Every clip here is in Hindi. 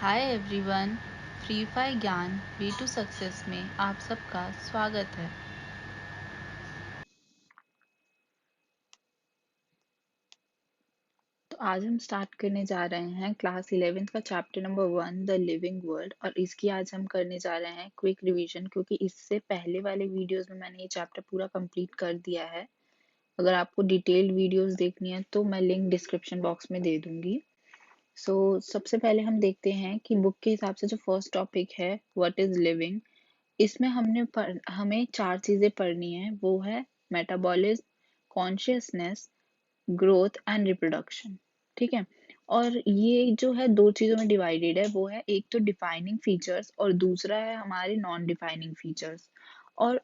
हाय एवरीवन, फ्री फायर ज्ञान वे टू सक्सेस में आप सबका स्वागत है। तो आज हम स्टार्ट करने जा रहे हैं क्लास 11th का chapter number 1 the living world. और इसकी आज हम करने जा रहे हैं क्विक रिवीजन, क्योंकि इससे पहले वाले वीडियोस में मैंने ये चैप्टर पूरा कंप्लीट कर दिया है। अगर आपको डिटेल्ड वीडियोस देखनी है तो मैं लिंक डिस्क्रिप्शन बॉक्स में दे दूंगी। सबसे पहले हम देखते हैं कि बुक के हिसाब से जो फर्स्ट टॉपिक है व्हाट इज लिविंग। इसमें हमें चार चीजें पढ़नी है, वो है metabolism, consciousness, growth and reproduction. ठीक है। और ये जो है दो चीजों में डिवाइडेड है, वो है एक तो डिफाइनिंग फीचर्स और दूसरा है हमारे नॉन डिफाइनिंग फीचर्स। और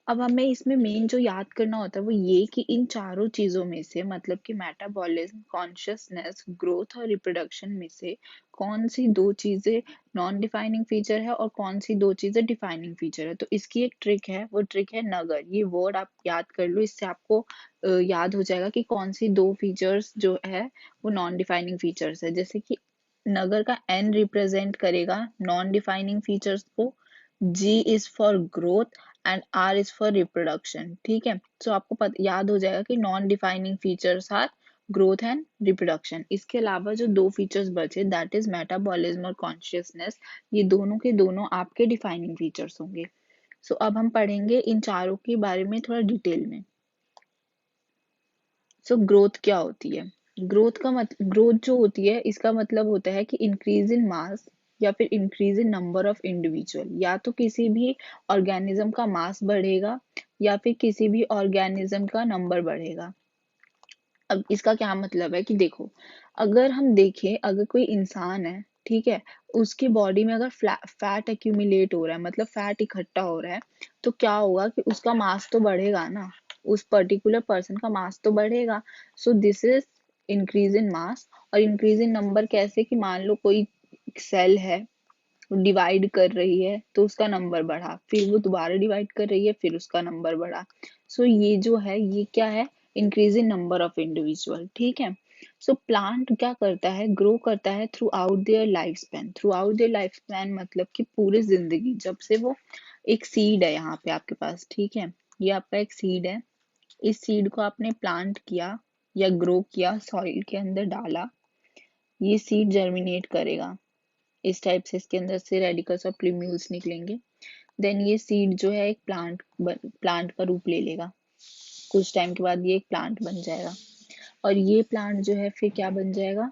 अब हमें इसमें मेन जो याद करना होता है वो ये कि इन चारों चीजों में से, मतलब कि मेटाबॉलिज्म, कॉन्शियसनेस, ग्रोथ और रिप्रोडक्शन में से कौन सी दो चीजें नॉन डिफाइनिंग फीचर है और कौन सी दो चीजें डिफाइनिंग फीचर है। तो इसकी एक ट्रिक है, वो ट्रिक है नगर। ये वर्ड आप याद कर लो, इससे आपको याद हो जाएगा कि कौन सी दो फीचर्स जो है वो नॉन डिफाइनिंग फीचर्स है। जैसे कि नगर का एन रिप्रेजेंट करेगा नॉन डिफाइनिंग फीचर्स को, G is for growth and R is for reproduction. ठीक है। सो आपको याद हो जाएगा कि non defining features are growth and reproduction. इसके अलावा जो दो फीचर्स बचे, दैट इज मेटाबॉलिज्म और कॉन्शियसनेस, ये दोनों के दोनों आपके डिफाइनिंग फीचर्स होंगे। अब हम पढ़ेंगे इन चारों के बारे में थोड़ा डिटेल में। ग्रोथ क्या होती है? ग्रोथ जो होती है, इसका मतलब होता है कि इंक्रीज इन मास या फिर increase in number of individual. या तो किसी भी ऑर्गेनिज्म का मास बढ़ेगा या फिर किसी भी ऑर्गेनिज्म का नंबर बढ़ेगा। अब इसका क्या मतलब है कि देखो, अगर हम देखें, अगर कोई इंसान है, ठीक है, उसकी बॉडी में अगर फैट एक्यूमुलेट हो रहा है, मतलब फैट इकट्ठा हो रहा है, तो क्या होगा कि उसका मास तो बढ़ेगा ना, उस पर्टिकुलर पर्सन का मास तो बढ़ेगा। दिस इज इंक्रीज इन मास। और इंक्रीज इन नंबर कैसे, कि मान लो कोई सेल है, डिवाइड कर रही है तो उसका नंबर बढ़ा, फिर वो दोबारा डिवाइड कर रही है, फिर उसका नंबर बढ़ा। ये जो है, ये क्या है? Increase in number of individual. ठीक है। प्लांट क्या करता है? ग्रो करता है through out their life span. Through out their life span मतलब कि पूरी जिंदगी, जब से वो एक सीड है यहाँ पे आपके पास, ठीक है, ये आपका एक सीड है। इस सीड को आपने प्लांट किया या ग्रो किया, सॉइल के अंदर डाला, ये सीड जर्मिनेट करेगा। इस टाइप से इसके अंदर से रेडिकल्स और प्लूम्यूल्स निकलेंगे। देन ये सीड जो है एक प्लांट का रूप ले लेगा। कुछ टाइम के बाद ये एक प्लांट बन जाएगा, और ये प्लांट जो है फिर क्या बन जाएगा?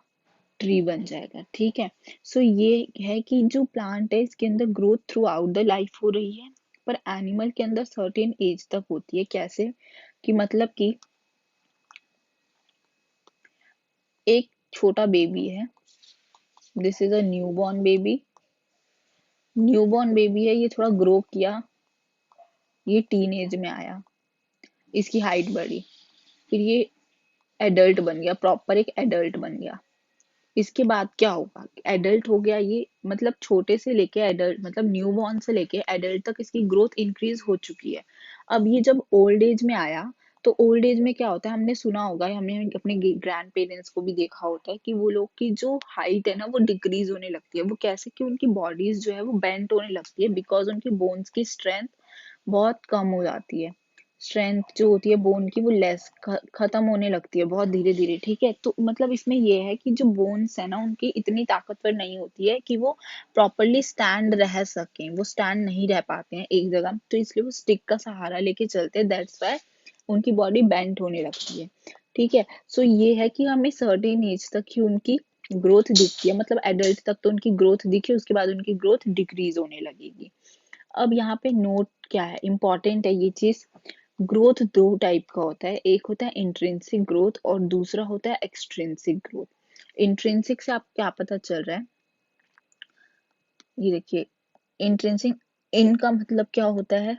ट्री बन जाएगा। ठीक है। ये है कि जो प्लांट है इसके अंदर growth through out the life हो रही है, पर एनिमल के अंदर सर्टेन एज तक होती है। कैसे? कि मतलब कि एक छोटा बेबी है, this is a newborn baby. Newborn baby है, ये थोड़ा ग्रो किया, ये टीन एज में आया, इसकी हाइट बढ़ी, फिर ये एडल्ट बन गया, प्रॉपर एक एडल्ट बन गया। इसके बाद क्या होगा? एडल्ट हो गया ये, मतलब छोटे से लेके एडल्ट, मतलब न्यू बॉर्न से लेके एडल्ट तक इसकी ग्रोथ इंक्रीज हो चुकी है। अब ये जब ओल्ड एज में आया, तो ओल्ड एज में क्या होता है, हमने सुना होगा, हमने अपने ग्रैंड पेरेंट्स को भी देखा होता है कि वो लोग की जो हाइट है ना वो डिक्रीज होने लगती है। वो कैसे? कि उनकी बॉडीज जो है वो बेंट होने लगती है, बिकॉज उनकी बोन्स की स्ट्रेंथ बहुत कम हो जाती है। स्ट्रेंथ जो होती है बोन की वो लेस खत्म होने लगती है बहुत धीरे धीरे। ठीक है। तो मतलब इसमें ये है कि जो बोन्स है ना उनकी इतनी ताकतवर नहीं होती है कि वो प्रॉपरली स्टैंड रह सकें, वो स्टैंड नहीं रह पाते हैं एक जगह, तो इसलिए वो स्टिक का सहारा लेके चलते हैं। दैट्स वाई उनकी बॉडी बेंट होने लगती है। ठीक है। ये है कि हमें सर्टेन एज तक ही उनकी ग्रोथ दिखती है, मतलब एडल्ट तक तो उनकी ग्रोथ दिखी, उसके बाद उनकी ग्रोथ डिक्रीज होने लगेगी। अब यहाँ पे नोट क्या है, इंपॉर्टेंट है ये चीज। ग्रोथ दो टाइप का होता है, एक होता है इंट्रिंसिक ग्रोथ और दूसरा होता है एक्सट्रिंसिक ग्रोथ। इंट्रिंसिक से आपको क्या पता चल रहा है? ये देखिए, इंट्रिंसिक, इन का मतलब क्या होता है?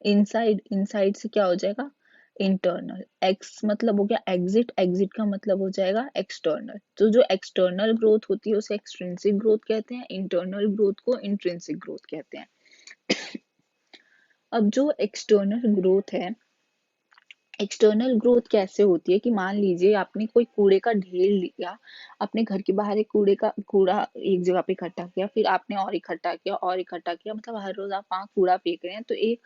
इनसाइड। इनसाइड से क्या हो जाएगा? इंटरनल। एक्स मतलब हो गया एग्जिट, एग्जिट का मतलब हो जाएगा एक्सटर्नल। तो जो एक्सटर्नल ग्रोथ होती है उसे एक्सट्रिंसिक ग्रोथ कहते हैं, इंटरनल ग्रोथ को इंट्रिंसिक ग्रोथ कहते हैं। अब जो एक्सटर्नल ग्रोथ है, एक्सटर्नल ग्रोथ कैसे होती है कि मान लीजिए आपने कोई कूड़े का ढेर लिया, अपने घर के बाहर एक कूड़ा एक जगह पे इकट्ठा किया, फिर आपने और इकट्ठा किया, मतलब हर रोज आप वहाँ कूड़ा फेंक रहे हैं, तो एक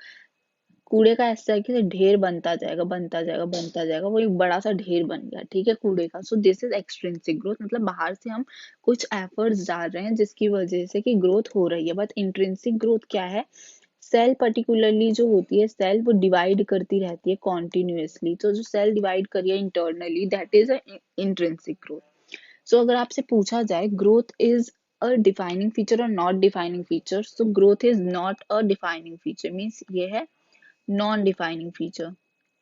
कूड़े का ऐसा है कि ढेर बनता जाएगा, वो एक बड़ा सा ढेर बन गया, ठीक है, कूड़े का। सो दिस इज एक्सट्रिंसिक ग्रोथ, मतलब बाहर से हम कुछ एफर्ट्स डाल रहे हैं जिसकी वजह से कि ग्रोथ हो रही है। बट इंट्रिंसिक ग्रोथ क्या है, सेल पर्टिकुलरली जो होती है, सेल वो डिवाइड करती रहती है कॉन्टिन्यूसली, तो जो सेल डिवाइड करिए internally, that is a intrinsic growth. So अगर आपसे पूछा जाए growth is a defining feature और not defining feature, so growth is not a defining feature, means ये है नॉन डिफाइनिंग फीचर।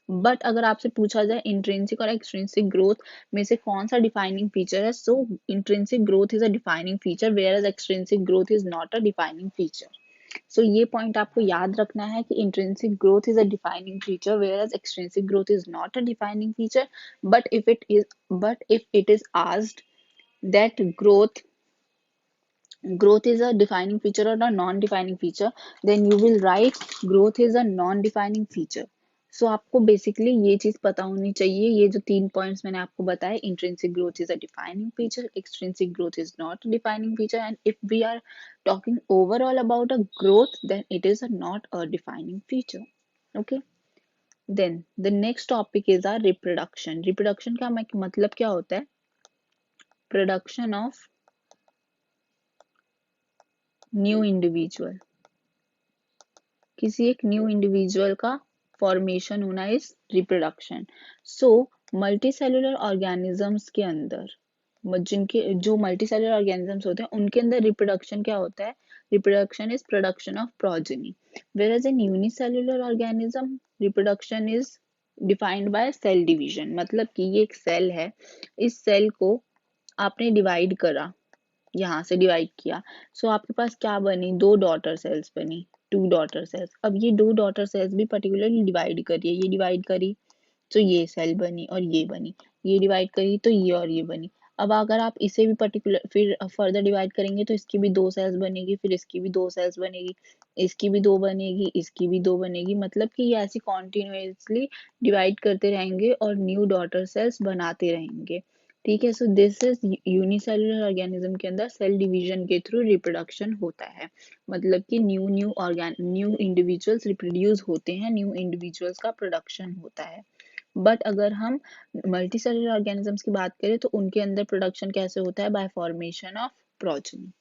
बट अगर आपसे पूछा जाए इंट्रिंसिक और एक्सट्रिंसिक ग्रोथ में से कौन सा डिफाइनिंग फीचर है, so intrinsic growth is a defining feature whereas extrinsic growth is not a defining feature. So ये पॉइंट आपको याद रखना है कि intrinsic growth is a defining feature whereas extrinsic growth is not a defining feature. But if it is asked that growth is a defining feature or a non-defining feature, then you will write growth is a non-defining feature. So आपको बेसिकली ये चीज पता होनी चाहिए, ये जो 3 पॉइंट्स मैंने आपको बताए, intrinsic growth is a defining feature, extrinsic growth is not a defining feature, and if we are talking overall about a growth, then it is a not a defining feature. Okay, then the next topic is our reproduction का मतलब क्या होता है, production of न्यू इंडिविजुअल, किसी एक न्यू इंडिविजुअल का फॉर्मेशन होना is reproduction. So multi cellular organisms के अंदर, जिनके जो मल्टी सेलुलर ऑर्गेनिजम्स होते हैं उनके अंदर रिप्रोडक्शन क्या होता है, reproduction is production of progeny, whereas in unicellular organism reproduction is defined by cell division, मतलब कि ये एक सेल है, इस सेल को आपने डिवाइड करा, यहाँ से डिवाइड किया, सो आपके पास क्या बनी, दो डॉटर सेल्स बनी, टू डॉटर सेल्स। अब ये दो डॉटर सेल्स भी पर्टिकुलरली डिवाइड करिए, ये डिवाइड करी तो ये सेल बनी और ये बनी, ये डिवाइड करी तो ये और ये बनी। अब अगर आप इसे भी पर्टिकुलर फिर फर्दर डिवाइड करेंगे तो इसकी भी दो सेल्स बनेगी, फिर इसकी भी दो सेल्स बनेगी, इसकी भी दो बनेगी, इसकी भी दो बनेगी, मतलब कि ये ऐसे कॉन्टिन्यूसली डिवाइड करते रहेंगे और न्यू डॉटर सेल्स बनाते रहेंगे। ठीक है, so this is unicellular organism के अंदर सेल डिवीजन के थ्रू रिप्रोडक्शन होता है, मतलब कि न्यू इंडिविजुअल्स रिप्रोड्यूस होते हैं, न्यू इंडिविजुअल्स का प्रोडक्शन होता है। बट अगर हम मल्टी सेलुलर ऑर्गेनिजम्स की बात करें तो उनके अंदर प्रोडक्शन कैसे होता है, by formation of progeny.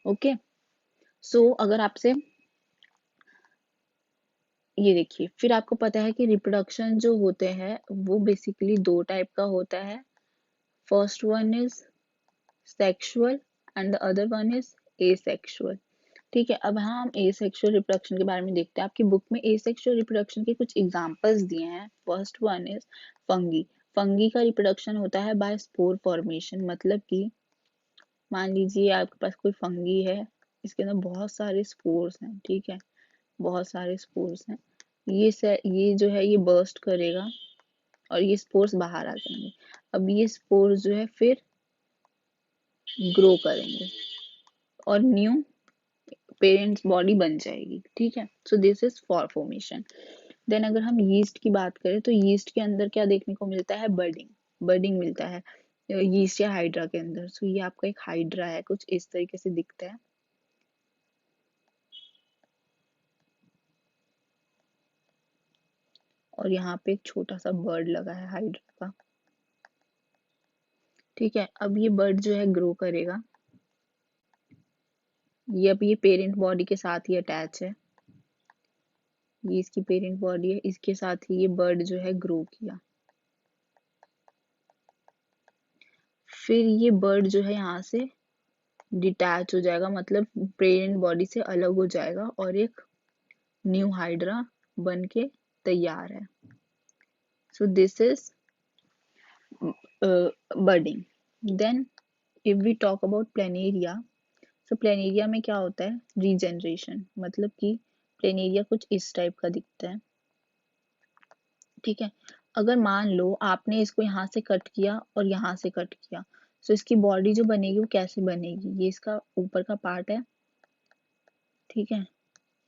Okay, so अगर आपसे ये देखिए, फिर आपको पता है कि रिप्रोडक्शन जो होते हैं वो बेसिकली दो टाइप का होता है, first one is sexual and the other one is asexual. ठीक है, अब हम एसेक्सुअल रिप्रोडक्शन के बारे में देखते हैं। आपकी बुक में एसेक्सुअल रिप्रोडक्शन के कुछ एग्जांपल्स दिए हैं। First one is fungi. Fungi का रिप्रोडक्शन होता है बाय स्पोर फॉर्मेशन, मतलब कि मान लीजिए आपके पास कोई फंगी है, इसके अंदर बहुत सारे स्पोर्स हैं, ठीक है, बहुत सारे स्पोर्स हैं, ये जो है ये बर्स्ट करेगा और ये स्पोर्स बाहर आ जाएंगे। अब ये स्पोर्स जो है फिर ग्रो करेंगे और न्यू पेरेंट्स बॉडी बन जाएगी। ठीक है, so this is for formation. Then अगर हम यीस्ट की बात करें तो यीस्ट के अंदर क्या देखने को मिलता है, बर्डिंग, बर्डिंग मिलता है यीस्ट या हाइड्रा के अंदर। सो ये आपका एक हाइड्रा है, कुछ इस तरीके से दिखता है, और यहाँ पे एक छोटा सा बर्ड लगा है हाइड्रा का। ठीक है, अब ये बर्ड जो है ग्रो करेगा, ये अब ये पेरेंट बॉडी के साथ ही अटैच है, ये इसकी पेरेंट बॉडी है, इसके साथ ही ये बर्ड जो है ग्रो किया। फिर ये बर्ड जो है यहाँ से डिटैच हो जाएगा, मतलब पेरेंट बॉडी से अलग हो जाएगा और एक न्यू हाइड्रा बन के तैयार है। So this is budding. Then if we talk about planaria, so planaria में क्या होता है, रीजनरेशन, मतलब कि प्लेनेरिया कुछ इस टाइप का दिखता है। ठीक है, अगर मान लो आपने इसको यहाँ से कट किया और यहाँ से कट किया, सो इसकी बॉडी जो बनेगी वो कैसे बनेगी, ये इसका ऊपर का पार्ट है, ठीक है,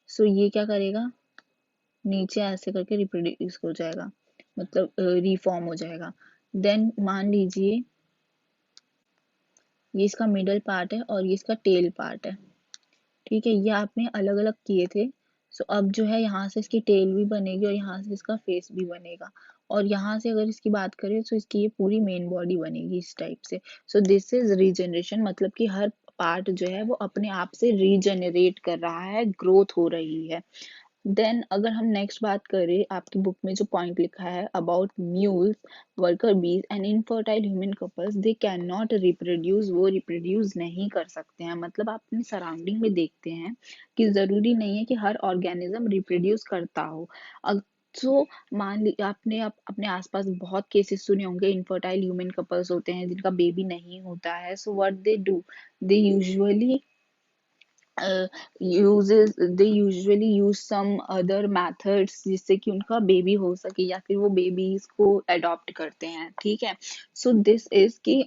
सो ये क्या करेगा, नीचे ऐसे करके रिप्रोड्यूस हो जाएगा, मतलब रिफॉर्म हो जाएगा। देन मान लीजिए ये इसका मिडल पार्ट है और ये इसका टेल पार्ट है, ठीक है, ये आपने अलग अलग किए थे। सो अब जो है यहाँ से इसकी टेल भी बनेगी और यहाँ से इसका फेस भी बनेगा, और यहाँ से अगर इसकी बात करें तो इसकी ये पूरी मेन बॉडी बनेगी इस टाइप से। सो दिस इज रीजनरेशन, मतलब कि हर पार्ट जो है वो अपने आप से रीजनरेट कर रहा है, ग्रोथ हो रही है। देन अगर हम नेक्स्ट बात करें, आपकी बुक में जो पॉइंट लिखा है अबाउट म्यूल्स, वर्कर बीज and infertile human couples they can not reproduce, वो रिप्रोड्यूस नहीं कर सकते हैं। मतलब आप अपनी सराउंडिंग में देखते हैं कि जरूरी नहीं है कि हर ऑर्गेनिज्म रिप्रोड्यूस करता हो। सो मान ली आपने अपने आसपास बहुत केसेस सुने होंगे, इनफर्टाइल ह्यूमन कपल्स होते हैं जिनका बेबी नहीं होता है। So what they do, they usually uses they usually use some other methods जिससे कि उनका बेबी हो सके, या फिर वो बेबीज को अडॉप्ट करते हैं, ठीक है। सो दिस इज कि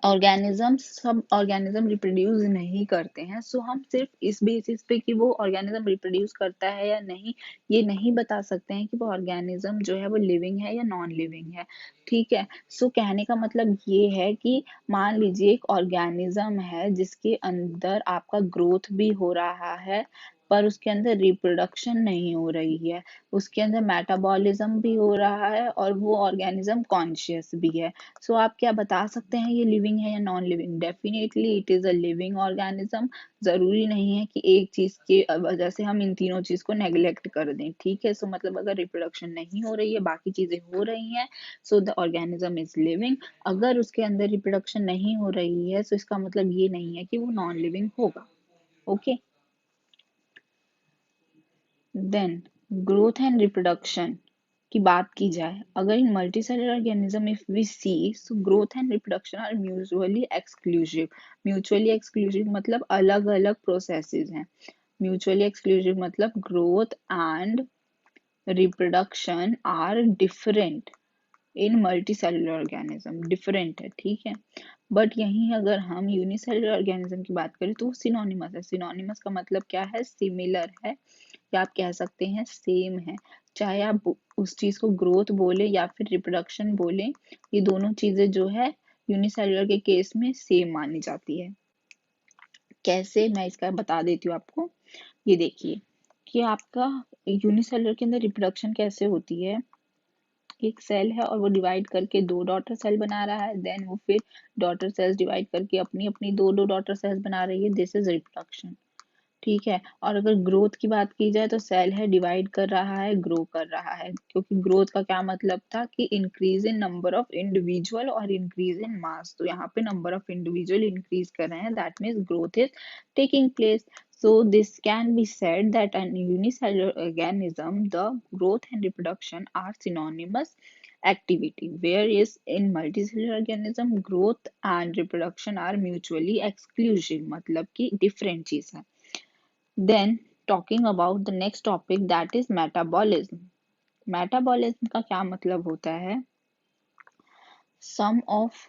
ऑर्गेनिज्म, सब ऑर्गेनिज्म रिप्रोड्यूस नहीं करते हैं। सो हम सिर्फ इस बेसिस पे कि वो ऑर्गेनिज्म रिप्रोड्यूस करता है या नहीं, ये नहीं बता सकते हैं कि वो ऑर्गेनिज्म जो है वो लिविंग है या नॉन लिविंग है, ठीक है। सो कहने का मतलब ये है कि मान लीजिए एक ऑर्गेनिज्म है जिसके अंदर आपका ग्रोथ भी हो रहा है पर उसके अंदर रिप्रोडक्शन नहीं हो रही है, उसके अंदर मेटाबॉलिज्म भी हो रहा है और वो ऑर्गेनिज्म कॉन्शियस भी है। सो आप क्या बता सकते हैं ये लिविंग है या non living? Definitely it is a living organism. जरूरी नहीं है कि एक चीज की वजह से हम इन तीनों चीज को नेग्लेक्ट कर दें, ठीक है। सो मतलब अगर रिप्रोडक्शन नहीं हो रही है, बाकी चीजें हो रही हैं, so the organism is living. अगर उसके अंदर रिप्रोडक्शन नहीं हो रही है, सो इसका मतलब ये नहीं है कि वो नॉन लिविंग होगा। Okay, then growth and reproduction की बात की जाए, अगर in multicellular organism if we see, so growth and reproduction are mutually exclusive. Mutually exclusive मतलब अलग अलग प्रोसेसेस हैं। म्यूचुअली एक्सक्लूसिव मतलब growth and reproduction are different in multicellular organism, different है, ठीक है। बट यहीं अगर हम यूनिसेलुलर ऑर्गेनिज्म की बात करें तो वो सिनोनिमस है। सिनोनिमस का मतलब क्या है? सिमिलर है, या आप कह सकते हैं सेम है। चाहे आप उस चीज को ग्रोथ बोले या फिर रिप्रोडक्शन बोले, ये दोनों चीजें जो है यूनिसेलुलर के केस में सेम मानी जाती है। कैसे, मैं इसका बता देती हूँ आपको। ये देखिए कि आपका यूनिसेलुलर के अंदर रिप्रोडक्शन कैसे होती है। एक सेल है और वो डिवाइड करके दो डॉटर सेल बना रहा है, देन वो फिर डॉटर सेल्स डिवाइड करके अपनी अपनी दो दो डॉटर सेल्स बना रही है, दिस इज रिप्रोडक्शन, ठीक है। और अगर ग्रोथ की बात की जाए तो सेल है डिवाइड कर रहा है, ग्रो कर रहा है, क्योंकि ग्रोथ का क्या मतलब था कि increase in number of individual और इंक्रीज इन मास, तो यहाँ पे नंबर ऑफ इंडिविजुअल इंक्रीज कर रहे हैं, that means growth is taking place. So this can be said that in unicellular organism the growth and reproduction are synonymous activity, whereas in multicellular organism growth and reproduction are mutually exclusive, मतलब कि different चीज है। Then talking about the next topic, that is metabolism. Metabolism का क्या मतलब होता है? Sum of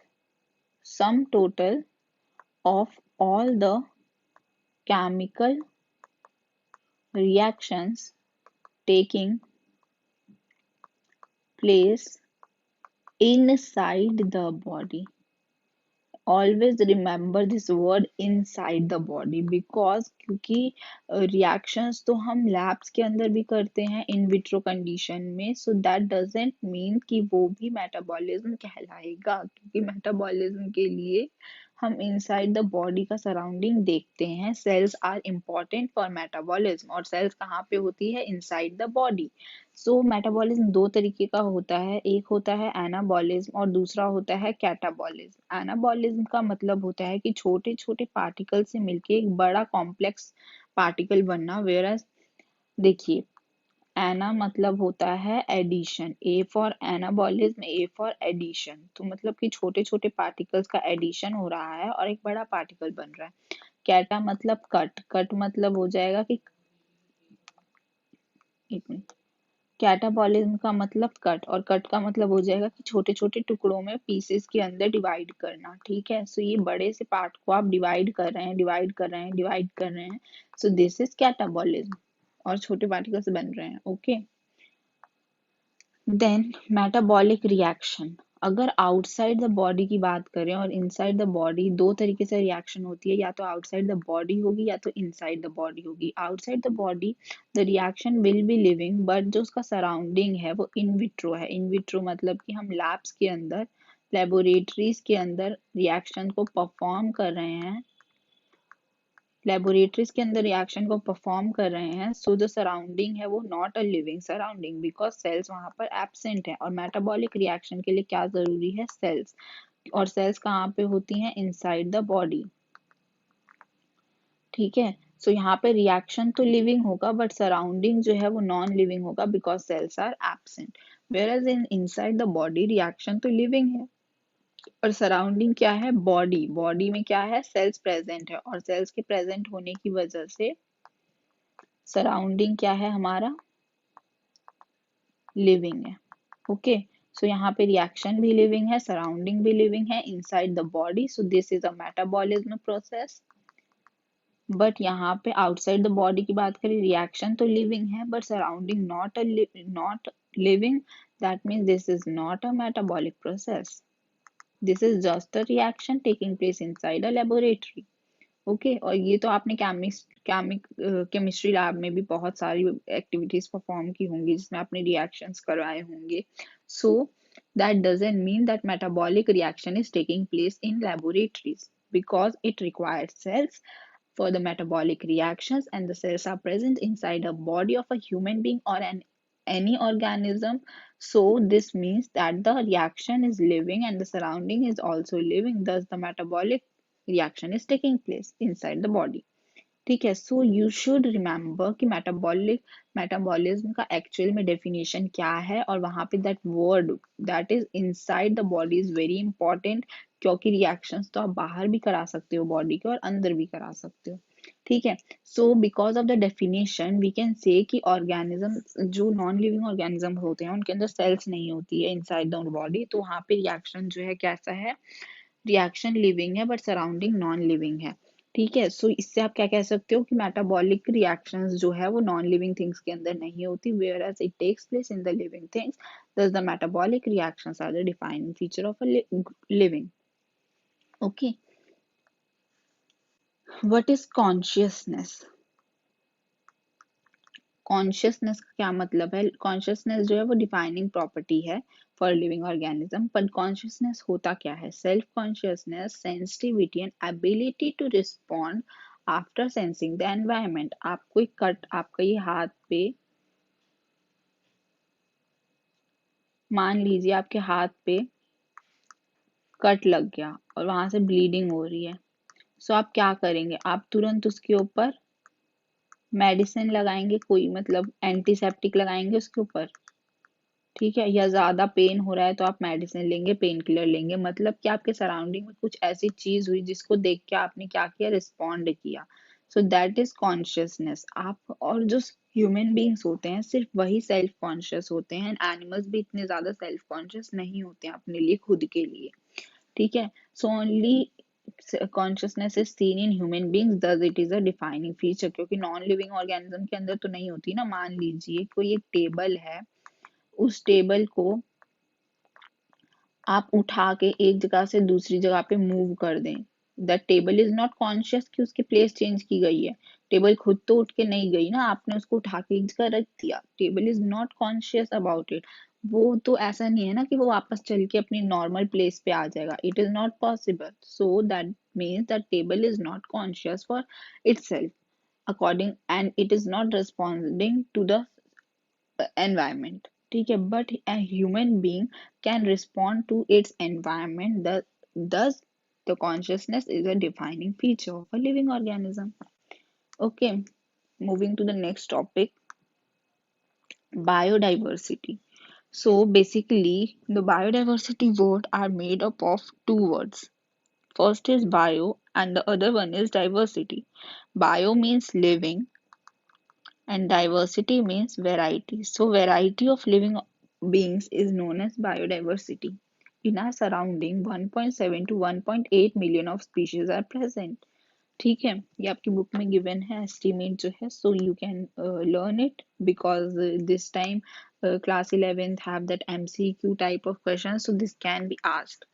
sum total of all the chemical reactions taking place inside the body. Always remember this word inside the body, because क्योंकि reactions तो हम labs के अंदर भी करते हैं in vitro condition में, so that doesn't mean कि वो भी metabolism कहलाएगा, क्योंकि metabolism के लिए हम inside the body का surrounding देखते हैं। cells are important for metabolism, और cells कहाँ पे होती है? inside the body. So metabolism दो तरीके का होता है, एक होता है एनाबॉलिज्म और दूसरा होता है कैटाबॉलिज्म। एनाबॉलिज्म का मतलब होता है कि छोटे छोटे पार्टिकल से मिलके एक बड़ा कॉम्प्लेक्स पार्टिकल बनना, वेयरएज देखिए एना मतलब होता है addition, A for anabolism, A for addition, तो मतलब कि छोटे छोटे पार्टिकल्स का एडिशन हो रहा है और एक बड़ा पार्टिकल बन रहा है। कैटा मतलब कट, कट मतलब हो जाएगा कि एक मिनट, कैटाबॉलिज्म का मतलब कट, और कट का मतलब हो जाएगा कि छोटे छोटे टुकड़ों में पीसेस के अंदर डिवाइड करना, ठीक है। सो ये बड़े से पार्ट को आप डिवाइड कर रहे हैं, डिवाइड कर रहे हैं, डिवाइड कर रहे हैं, सो दिस इज कैटाबॉलिज्म, और छोटे पार्टिकल्स बन रहे हैं, ओके। देन मेटाबॉलिक रिएक्शन, अगर आउटसाइड द बॉडी की बात करें और इनसाइड द बॉडी, दो तरीके से रिएक्शन होती है, या तो आउटसाइड द बॉडी होगी या तो इनसाइड द बॉडी होगी। Outside the body the reaction will be living, but जो उसका सराउंडिंग है वो इन विट्रो है। इन विट्रो मतलब कि हम लैब्स के अंदर, लेबोरेटरीज के अंदर रिएक्शन को परफॉर्म कर रहे हैं, लेबोरेटरीज के अंदर रिएक्शन को परफॉर्म कर रहे हैं। सो जो सराउंडिंग है वो not a living surrounding, because cells वहां पर एब्सेंट है। और मेटाबॉलिक रिएक्शन के लिए क्या जरूरी है? सेल्स। और सेल्स कहाँ पे होती हैं? Inside the body. ठीक है, सो यहाँ पे रिएक्शन तो लिविंग होगा बट सराउंडिंग जो है वो नॉन लिविंग होगा, because cells are absent. Where in inside the body reaction तो लिविंग है और सराउंडिंग क्या है? बॉडी। बॉडी में क्या है? सेल्स प्रेजेंट है, और सेल्स के प्रेजेंट होने की वजह से सराउंडिंग क्या है हमारा? लिविंग है। ओके, सो यहाँ पे रिएक्शन भी लिविंग है, सराउंडिंग भी लिविंग है inside the body, so this is a metabolism process. But यहाँ पे आउटसाइड द बॉडी की बात करें, रिएक्शन तो लिविंग है but surrounding not living, that means this is not a metabolic process, this is just a reaction taking place inside a laboratory. Okay, और ये तो आपने केमिस्ट्री लैब में भी बहुत सारी एक्टिविटीज परफॉर्म की होंगी जिसमें आपने रिएक्शंस करवाए होंगे। So that doesn't mean that metabolic reaction is taking place in laboratories, because it requires cells for the metabolic reactions, and the cells are present inside a body of a human being or any organism. So this means that the reaction is living and the surrounding is also living, thus the metabolic reaction is taking place inside the body. ठीक है, सो यू शुड रिमेम्बर कि मेटाबॉलिज्म का एक्चुअल में डेफिनेशन क्या है, और वहां पे that word that is inside the body is very important, क्योंकि रिएक्शंस तो आप बाहर भी करा सकते हो बॉडी के और अंदर भी करा सकते हो। ठीक है, so because of the definition we can say कि ऑर्गेनिज्म, जो नॉन लिविंग ऑर्गेनिज्म होते हैं उनके अंदर सेल्स नहीं होती है इनसाइड द बॉडी, तो वहां पे रिएक्शन जो है कैसा है? रिएक्शन लिविंग है बट सराउंडिंग नॉन लिविंग है। ठीक है, सो इससे आप क्या कह सकते हो कि मेटाबॉलिक रिएक्शंस जो है वो नॉन लिविंग थिंग्स के अंदर नहीं होती, whereas it takes place in the living things, thus the metabolic reactions are the defining feature of a living. Okay, what is consciousness? Consciousness का क्या मतलब है? कॉन्शियसनेस जो है वो डिफाइनिंग प्रॉपर्टी है फॉर लिविंग ऑर्गेनिज्म, पर कॉन्शियसनेस होता क्या है? Self consciousness, sensitivity and ability to respond after sensing the environment. आपको एक कट, आपका ये हाथ पे, मान लीजिए आपके हाथ पे कट लग गया और वहां से ब्लीडिंग हो रही है, सो आप क्या करेंगे? आप तुरंत उसके ऊपर मेडिसिन लगाएंगे, कोई मतलब एंटीसेप्टिक लगाएंगे उसके ऊपर। ठीक है, या ज्यादा पेन हो रहा है तो आप मेडिसिन लेंगे, पेन किलर लेंगे, मतलब कि आपके सराउंडिंग में कुछ ऐसी चीज हुई जिसको देख के आपने क्या किया? रिस्पॉन्ड किया। So that is consciousness. आप और जो ह्यूमन बींग्स होते हैं सिर्फ वही सेल्फ कॉन्शियस होते हैं, एनिमल्स भी इतने ज्यादा सेल्फ कॉन्शियस नहीं होते हैं अपने लिए, खुद के लिए। ठीक है, so only consciousness is seen in human beings, thus it is a defining feature, क्योंकि नॉन लिविंग ऑर्गेनिज्म के अंदर तो नहीं होती ना। मान लीजिए कोई एक टेबल है, उस टेबल को आप उठा के एक जगह से दूसरी जगह पे मूव कर दें, the table is not conscious कि उसकी प्लेस चेंज की गई है। टेबल खुद तो उठ के नहीं गई ना, आपने उसको उठा के एक जगह रख दिया। Table is not conscious about it. वो तो ऐसा नहीं है ना कि वो वापस चल के अपनी नॉर्मल प्लेस पे आ जाएगा, it is not possible. So that means that table is not conscious for itself according, and it is not responding to the environment. ठीक है, but a human being can respond to its environment, thus the consciousness is a defining feature of a living organism. Okay, moving to the next topic, biodiversity. So basically the biodiversity word are made up of two words. First is bio and the other one is diversity. Bio means living and diversity means variety. So variety of living beings is known as biodiversity. In our surrounding 1.7 to 1.8 million of species are present. ठीक है, ये आपकी बुक में गिवन है एस्टिमेट जो है, so you can learn it, because this time class 11th have that MCQ type of questions, so this can be asked.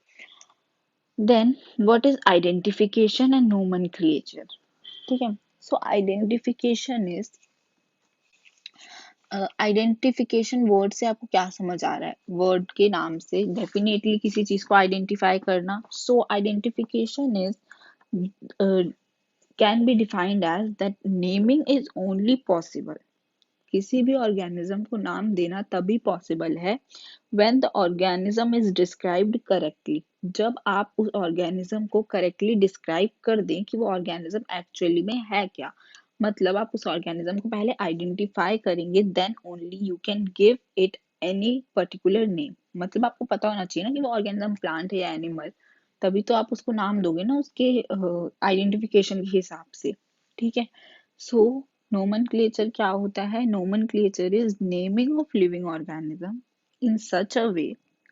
Then what is identification and nomenclature? ठीक है, so identification is identification word से आपको क्या समझ आ रहा है? वर्ड के नाम से डेफिनेटली किसी चीज को आइडेंटिफाई करना. So identification is can be defined as that naming is only possible. किसी भी ऑर्गेनिज्म को नाम देना तभी पॉसिबल है when the organism is described correctly. जब आप उस ऑर्गेनिज्म को करेक्टली डिस्क्राइब कर दें कि वो ऑर्गेनिज्म एक्चुअली में है क्या. मतलब आप उस ऑर्गेनिज्म को पहले आइडेंटिफाई करेंगे, then only you can give it any particular name. मतलब आपको पता होना चाहिए ना कि वो ऑर्गेनिज्म प्लांट है या एनिमल, तभी तो आप उसको नाम दोगे ना उसके आइडेंटिफिकेशन के हिसाब से. ठीक है. सो नोमेनक्लेचर क्या होता है? Nomenclature is naming of living organism in such a way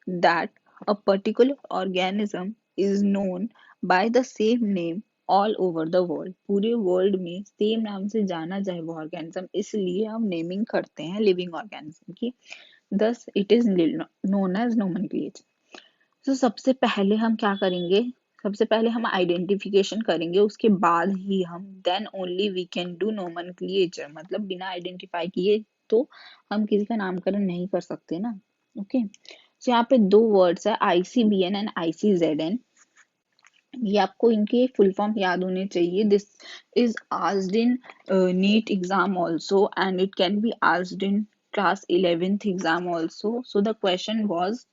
that a particular organism is known by the same name all over the world. पूरे वर्ल्ड में सेम नाम से जाना जाए वो ऑर्गेनिज्म, इसलिए हम नेमिंग करते हैं लिविंग ऑर्गेनिज्म की. thus it is known as nomenclature. तो सबसे पहले हम क्या करेंगे? सबसे पहले हम आइडेंटिफिकेशन करेंगे, उसके बाद ही हम then only we can do nomenclature. मतलब बिना आइडेंटिफाई किए तो हम किसी का नामकरण नहीं कर सकते ना. ओके. सो यहाँ पे दो वर्ड्स है, ICBN एंड ICZN. ये आपको इनके फुल फॉर्म याद होने चाहिए. This is asked in NEET exam also and it can be asked in class 11th exam also. So the question was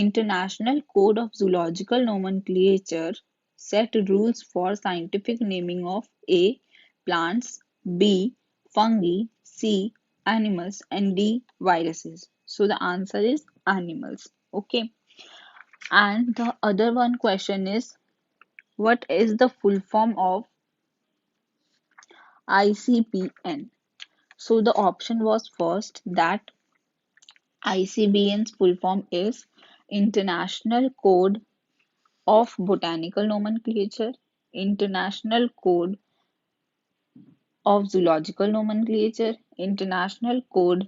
International Code of Zoological Nomenclature set rules for scientific naming of A. Plants, B. Fungi, C. Animals, and D. Viruses. So the answer is animals. Okay. And the other one question is, what is the full form of ICBN? So the option was first that ICBN's full form is International Code of Botanical Nomenclature, International Code of Zoological Nomenclature, International Code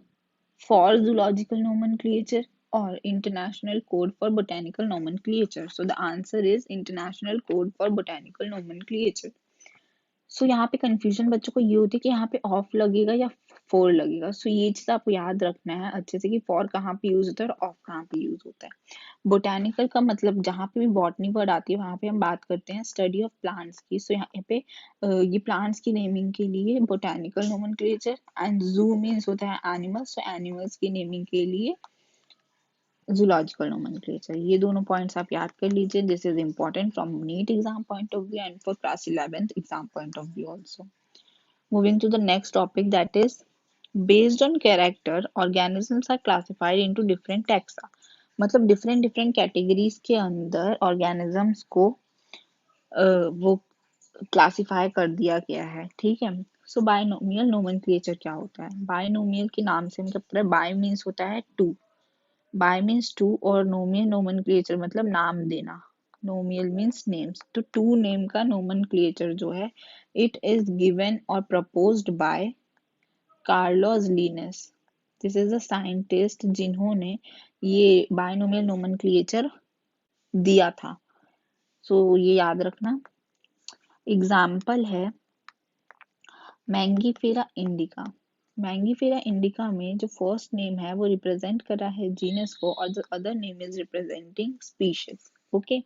for Zoological Nomenclature, or International Code for Botanical Nomenclature. So the answer is International Code for Botanical Nomenclature. सो यहाँ पे कंफ्यूजन बच्चों को ये होती है कि यहाँ पे ऑफ लगेगा या फॉर लगेगा. सो ये चीज आपको याद रखना है अच्छे से कि फॉर कहाँ पे यूज होता है और ऑफ कहाँ पे यूज होता है. बोटेनिकल का मतलब जहाँ पे भी बॉटनी वर्ड आती है वहां पे हम बात करते हैं स्टडी ऑफ प्लांट्स की. सो यहाँ पे ये प्लांट्स की नेमिंग के लिए बोटेनिकल नोमेनक्लेचर, एंड जू मीन्स होता है एनिमल्स, सो एनिमल्स की नेमिंग के लिए zoological nomenclature. ये दोनों पॉइंट्स आप याद कर लीजिए. This is important from NEET exam point of view and for class 11th exam point of view also. Moving to the next topic, that is based on character organisms are classified into different taxa. मतलब डिफरेंट डिफरेंट कैटेगरीज के अंदर ऑर्गेनिजम्स को वो क्लासिफाई कर दिया गया है. ठीक है. सो बायनोमियल नोमेनक्लेचर क्या होता है? बायनोमियल के नाम से मतलब पता है, बाय मीन्स होता है टू, बाय मीन्स टू, और नोमियल नोमेनक्लेचर मतलब नाम देना. नोमियल मीन्स नेम्स. तो टू नेम का नोमेनक्लेचर जो है, इट इज गिवन और proposed by Carlos Lioness. This is a scientist जिन्होंने ये बायनोमियल नोमेनक्लेचर दिया था. सो ये याद रखना. एग्जाम्पल है मैंगीफेरा इंडिका. मैंगीफेरा इंडिका में जो फर्स्ट नेम है वो रिप्रेजेंट कर रहा है जीनस को, और the other name is representing species. Okay.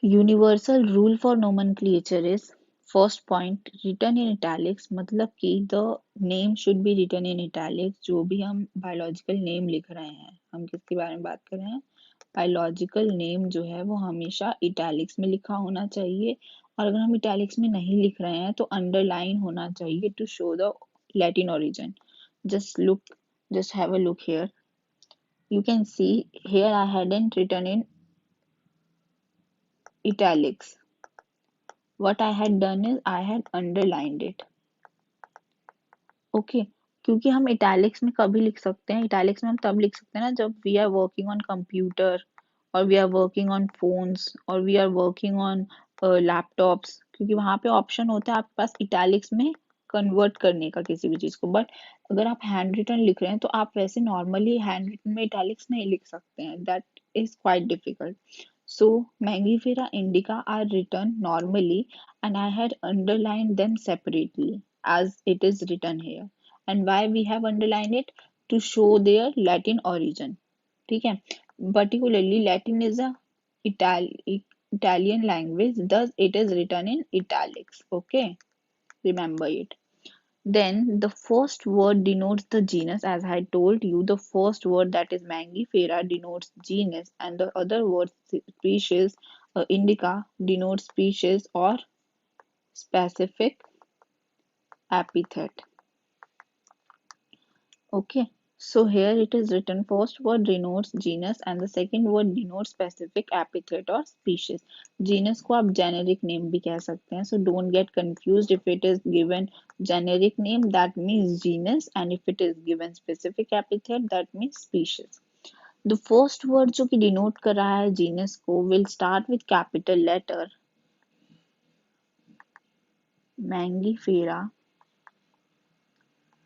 Universal rule for nomenclature is, first point, written in italics. मतलब कि the name should be written in italics. जो भी हम बायोलॉजिकल नेम लिख रहे हैं, हम किसके बारे में बात कर रहे हैं? बायोलॉजिकल नेम जो है वो हमेशा इटैलिक्स में लिखा होना चाहिए, और अगर हम इटैलिक्स में नहीं लिख रहे हैं तो अंडरलाइन होना चाहिए to show the Latin origin. just look just have a look here. You can see here I hadn't written in italics. What I had done is I had underlined it. Okay. क्योंकि हम इटैलिक्स में कभी लिख सकते हैं, इटैलिक्स में हम तब लिख सकते हैं ना जब we are working on computer, और we are working on phones, और we are working on laptops, क्योंकि वहां पे ऑप्शन होता है आपके पास इटैलिक्स में कन्वर्ट करने का किसी भी चीज को। बट अगर आप हैंड रिटन लिख रहे हैं तो आप वैसे नॉर्मली हैंड रिटन में इटैलिक्स नहीं लिख सकते हैं, that is quite difficult. So Mangifera indica are written normally and I had underlined them separately as it is written here. And why we have underlined it? To show their Latin origin. ठीक है? Particularly Latin is a Italian language, thus it is written in italics. Okay, remember it. Then the first word denotes the genus. As I told you, the first word, that is Mangifera, denotes genus, and the other word, species, indica, denotes species or specific epithet. Okay, so here it is written, first word denotes genus and the second word denotes specific epithet or species. Genus को आप generic name भी कह सकते हैं, so don't get confused. If it is given generic name, that means genus, and if it is given specific epithet, that means species. The first word जो कि denote कर रहा है genus को will start with capital letter Mangifera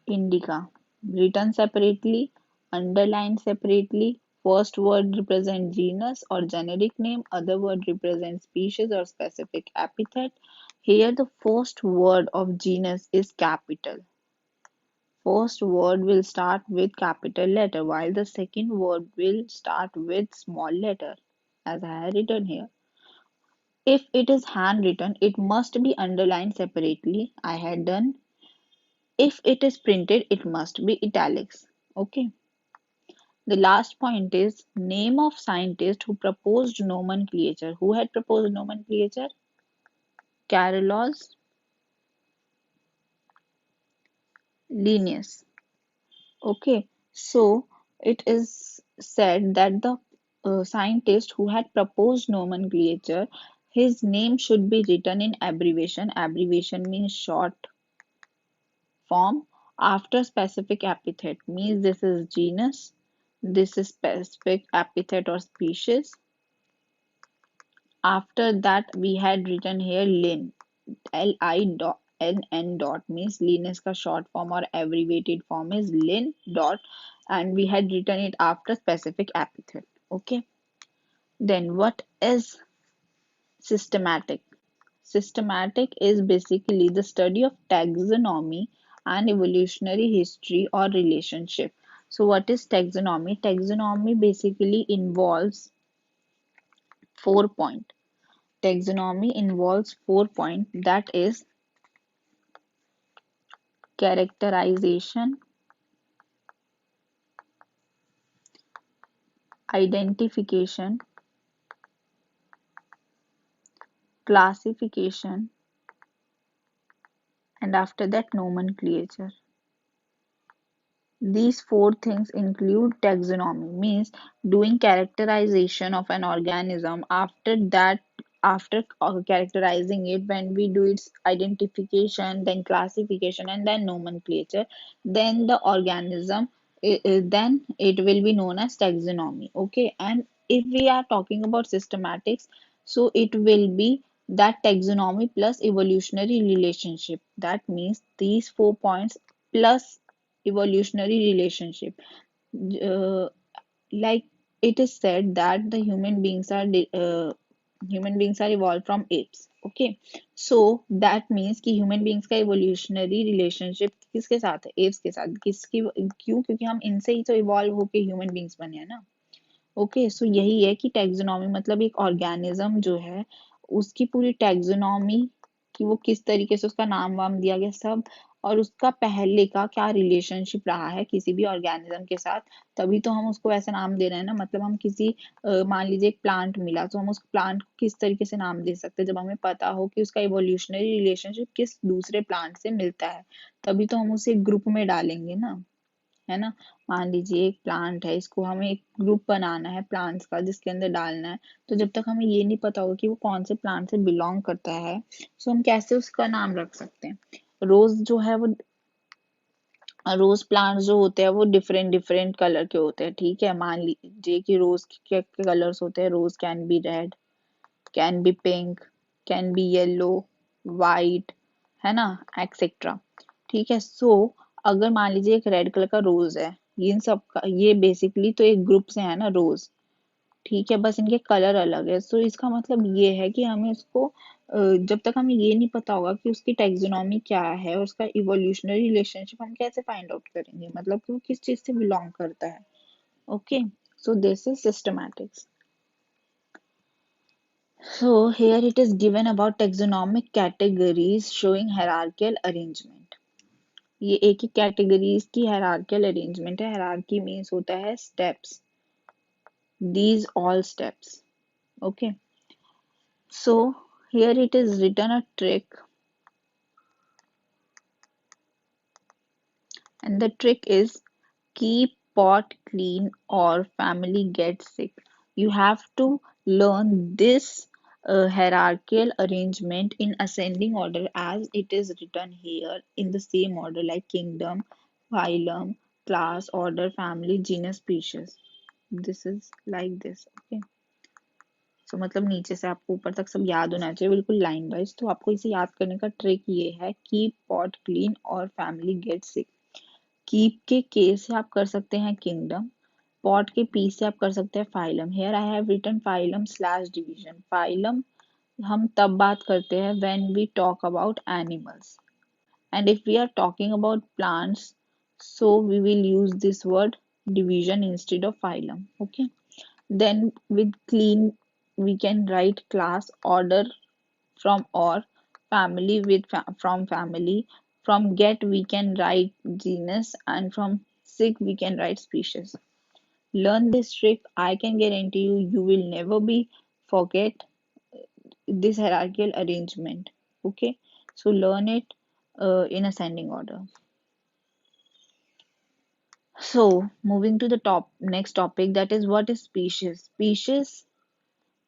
indica, written separately, underlined separately. First word represents genus or generic name, other word represents species or specific epithet. Here the first word of genus is capital. First word will start with capital letter while the second word will start with small letter, as I have written here. If it is handwritten, it must be underlined separately. I had done. If it is printed, it must be italics. Okay. The last point is name of scientist who proposed nomenclature. Who had proposed nomenclature? Carolus Linnaeus. Okay, so it is said that the scientist who had proposed nomenclature, his name should be written in abbreviation. Abbreviation means short form after specific epithet. Means this is genus, this is specific epithet or species. After that, we had written here Lin. Lin dot means Linus का short form or abbreviated form is Lin dot, and we had written it after specific epithet. Okay. Then what is systematic? Systematic is basically the study of taxonomy and evolutionary history or relationship. So what is taxonomy? Taxonomy basically involves 4 points. Taxonomy involves 4 points, that is characterization, identification, classification, and after that nomenclature. These four things include taxonomy, means doing characterization of an organism. After that, after characterizing it, when we do its identification, then classification, and then nomenclature, then the organism, then it will be known as taxonomy. Okay, and if we are talking about systematics, so it will be that taxonomy plus evolutionary relationship. That means these 4 points plus evolutionary relationship. uh, like it is said that the human beings are evolved from apes. Okay, so that means कि human beings का evolutionary relationship किसके साथ है? apes के साथ. किसकी? क्यों? क्योंकि हम इनसे ही तो evolve होके human beings बने हैं ना. ओके, सो यही है कि टैक्सोनॉमी मतलब एक ऑर्गेनिज्म जो है उसकी पूरी टैक्सोनॉमी, कि वो किस तरीके से उसका नाम वाम दिया गया सब, और उसका पहले का क्या रिलेशनशिप रहा है किसी भी ऑर्गेनिज्म के साथ, तभी तो हम उसको ऐसा नाम दे रहे हैं ना. मतलब हम किसी मान लीजिए एक प्लांट मिला तो हम उस प्लांट को किस तरीके से नाम दे सकते हैं जब हमें पता हो कि उसका इवोल्यूशनरी रिलेशनशिप किस दूसरे प्लांट से मिलता है, तभी तो हम उसे ग्रुप में डालेंगे ना, है ना. मान लीजिए एक प्लांट है, इसको हमें एक ग्रुप बनाना है प्लांट्स का जिसके अंदर डालना है, तो जब तक हमें ये नहीं पता होगा कि वो कौन से प्लांट से बिलोंग करता है, सो हम कैसे उसका नाम रख सकते हैं. रोज जो है वो, रोज प्लांट जो होते हैं वो डिफरेंट डिफरेंट कलर के होते हैं. ठीक है, मान लीजिए कि रोज के कलर्स होते हैं. Rose can be red, can be pink, can be yellow, white, है ना, एक्सेट्रा. ठीक है। सो अगर मान लीजिए एक रेड कलर का रोज है, इन सब का ये बेसिकली तो एक ग्रुप से है ना रोज, ठीक है, बस इनके कलर अलग है। सो इसका मतलब ये है कि हमें इसको जब तक हमें ये नहीं पता होगा कि उसकी टेक्सोनॉमी क्या है और उसका इवोल्यूशनरी रिलेशनशिप, हम कैसे फाइंड आउट करेंगे मतलब कि वो किस चीज से बिलोंग करता है। Okay, so this is systematics. So here it is given about taxonomic categories showing hierarchical arrangement. ये एक ही कैटेगरीज की hierarchical arrangement है. hierarchy means होता है steps. These all steps. Okay. So here it is written a trick, and the trick is keep pot clean or family gets sick. You have to learn this hierarchical arrangement in ascending order as it is written here in the same order like kingdom, phylum, class, order, family, genus, species. This is like this. Okay. So मतलब नीचे से आपको ऊपर तक सब याद होना चाहिए बिल्कुल लाइन वाइज. तो आपको इसे याद करने का ट्रिक ये है, कीप पॉट क्लीन और फैमिली गेट सिक. कीप के से आप कर सकते हैं किंगडम, पॉट के पी से आप कर सकते हैं phylum. Here I have written phylum slash division. Phylum हम तब बात करते हैं when we talk about animals, and if we are talking about plants so we will use this word division instead of phylum. Okay, then with clean we can write class, order from or, family with from family, from get we can write genus, and from sick we can write species. Learn this trick. I can guarantee you, you will never be forget this hierarchical arrangement. Okay, so learn it in ascending order. So moving to the top next topic, that is what is species. Species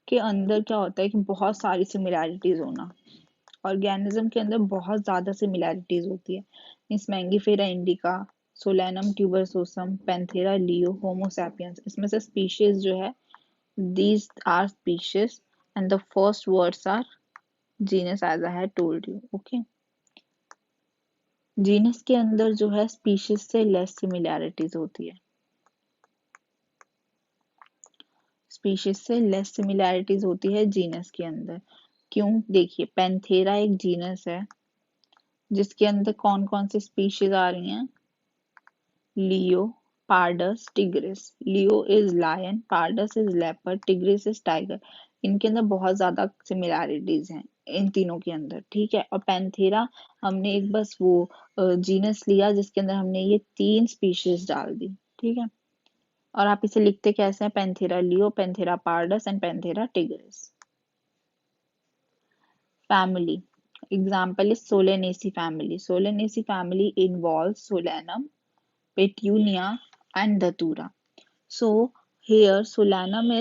के अंदर क्या होता है कि बहुत सारी सिमिलैरिटीज होना. ऑर्गेनिज्म के अंदर बहुत ज्यादा सिमिलैरिटीज होती है. Means Mangifera indica, Solanum tuberosum, Panthera leo, Homo sapiens, इसमें से स्पीशीज जो है, these are species and the first words are genus as I had told you. Okay, genus के अंदर जो है स्पीशीज से लेस सिमिलैरिटीज होती है. स्पीशीज से लेस सिमिलैरिटीज होती है जीनस के अंदर. क्यों? देखिए, पैंथेरा एक जीनस है जिसके अंदर कौन कौन सी स्पीशीज आ रही हैं? Leo, pardus, tigris. Leo is lion, pardus is leopard, tigris is tiger. इनके अंदर बहुत ज्यादा सिमिलैरिटीज हैं इन तीनों के अंदर. ठीक है, और पैंथेरा हमने एक बस वो जीनस लिया जिसके अंदर हमने ये तीन स्पीशीज डाल दी. ठीक है, और आप इसे लिखते कैसे हैं? Panthera leo, Panthera pardus and Panthera tigris. Family. Example is Solanaceae family. Solanaceae family involves Solanum, Petunia, and Datura. So here Solanum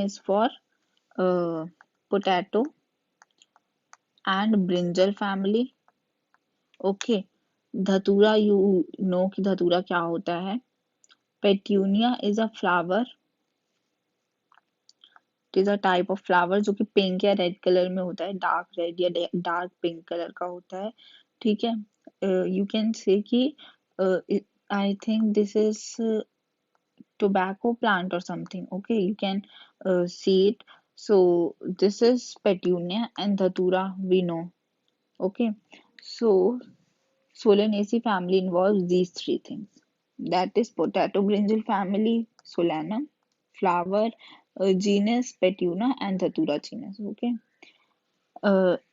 is for uh, potato and brinjal family. Okay. Dhatura, you know कि धतूरा क्या होता है. Petunia is a flower. It is a type of flower जो कि पिंक या रेड कलर में होता है, डार्क रेड या डार्क पिंक कलर का होता है. ठीक है, यू कैन से कि I think this is tobacco plant or something. Okay, you can see it. So this is petunia and dhatura we know. Okay, so Solanaceae family involves these three things. That is potato brinjal family, Solanum, flower, genus Petunia, and Dhatura genus. Okay.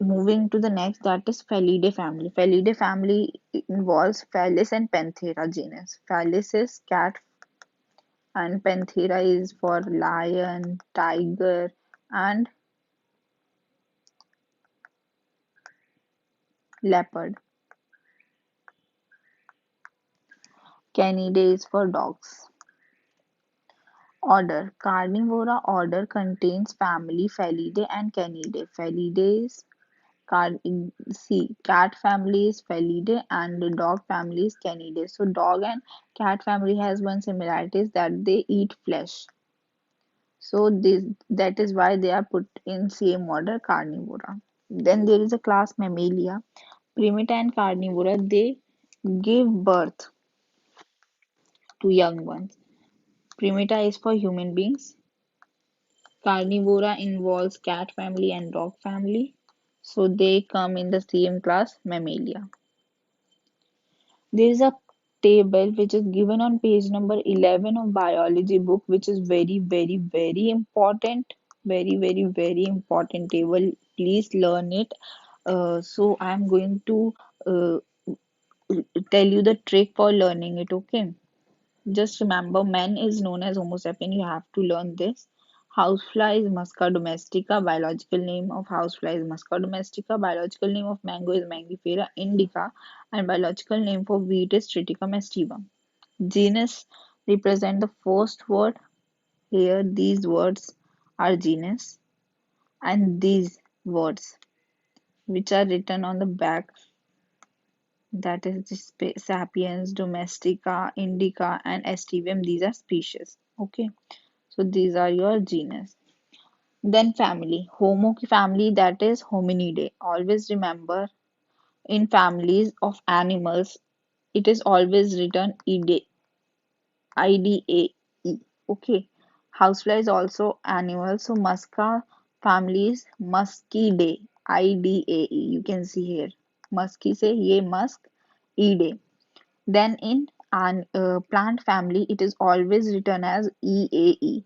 Moving to the next, that is Felidae family. Felidae family involves Felis and Panthera genus. Felis is cat and Panthera is for lion, tiger, and leopard. Canidae is for dogs. Order. Carnivora order contains family Felidae and Canidae. Felidae is cat family is Felidae and the dog family is Canidae. So dog and cat family has one similarity is that they eat flesh. So that is why they are put in same order, carnivora. Then there is a class Mammalia. Primata and Carnivora, they give birth to young ones. Primata is for human beings. Carnivora involves cat family and dog family. So they come in the same class, Mammalia. There is a table which is given on page number 11 of biology book, which is very, very, very important. Very, very, very important table. Please learn it. So I'm going to uh, tell you the trick for learning it, okay? Just remember, man is known as Homo sapien. You have to learn this. Housefly is Musca domestica. Biological name of housefly is Musca domestica. Biological name of mango is Mangifera indica. And biological name for wheat is Triticum aestivum. Genus represent the first word. Here, these words are genus. And these words, which are written on the back, that is the sapiens, domestica, indica, and aestivum. These are species. Okay. So these are your genus. Then family. Homo की family, that is Hominidae. Always remember, in families of animals, it is always written IDAE. Okay. Housefly is also animal. So Musca family is Muscidae. IDAE. You can see here. Musky से ये musk, Idae. Then in an plant family, it is always written as EAE.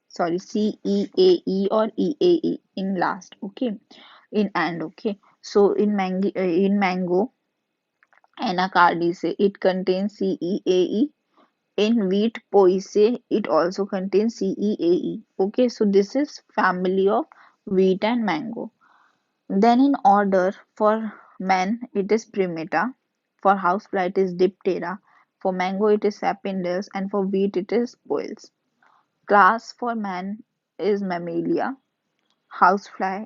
Sorry, CEAE or EAE in last. Okay, in and okay. So in mango, anacardiaceae, it contains CEAE. In wheat poaceae, it also contains CEAE. Okay, so this is family of wheat and mango. Then in order, for man it is Primata, for housefly it is Diptera, for mango it is Sapindus, and for wheat it is Poales. Class for man is Mammalia, housefly